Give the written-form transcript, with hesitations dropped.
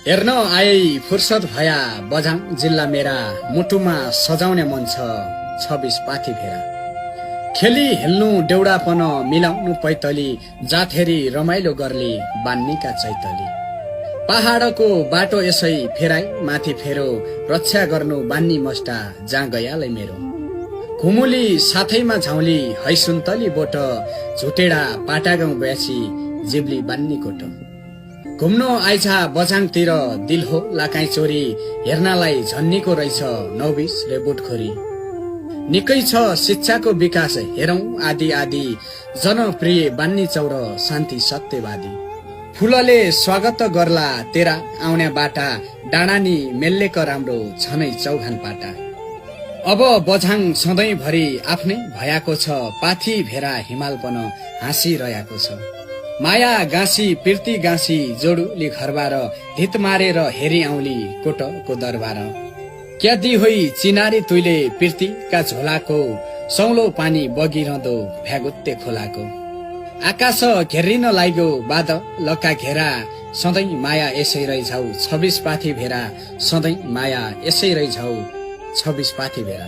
हेर्न आए फुर्सद भया बझाङ जिल्ला मेरा मुटुमा सजाउने मन छ 26 पाथी भेरा। खेली हेल्नु डेउडापन मिलाउनु पैतली जाथेरी रमाइलो गर्ली बान्नीका चैतली। पहाडको बाटो यसै फेराई माथि फेरो रक्षा गर्नु बान्नी मस्टा जहाँ गयालै मेरो। घुमुली साथैमा झाउली हैसुन्तली बोट झुटेडा पाटागाउँ ब्यासी जिब्ली बान्नी कोट। घुम्नु आइछा बझाङतिर दिल हो लाकाई चोरी हेर्नलाई झन्नीको रहेछ 29 रेबुटखोरी। निकै छ शिक्षाको विकास हेरौं आदि आदि जनप्रिय बान्नी चौर शान्ति सत्यवादी। फुलले स्वागत गर्ला तेरा आउने बाटा डाँडानी मेल्लेक राम्रो छनै चौघान पाटा। अब बझाङ सधैँभरि आफ्नै भयाको छ पाथी भेरा हिमालपन हाँसिरहेको छ। माया गाँसी पिर्ती गाँसी जोडुली घरबार धित मारेर हेरी आउली कोटको दरबार। क्यादी होइ चिनारी तुइले पिर्तीका झोलाको सौलो पानी बगिरहँदो भ्यागुत्ते खोलाको। आकाश घेरिन लाग्यो बादलका घेरा सधैँ माया यसै रहिझाउ 26 पाथी भेरा। सधैँ माया यसै रहिझाउ 26 पाथी भेरा।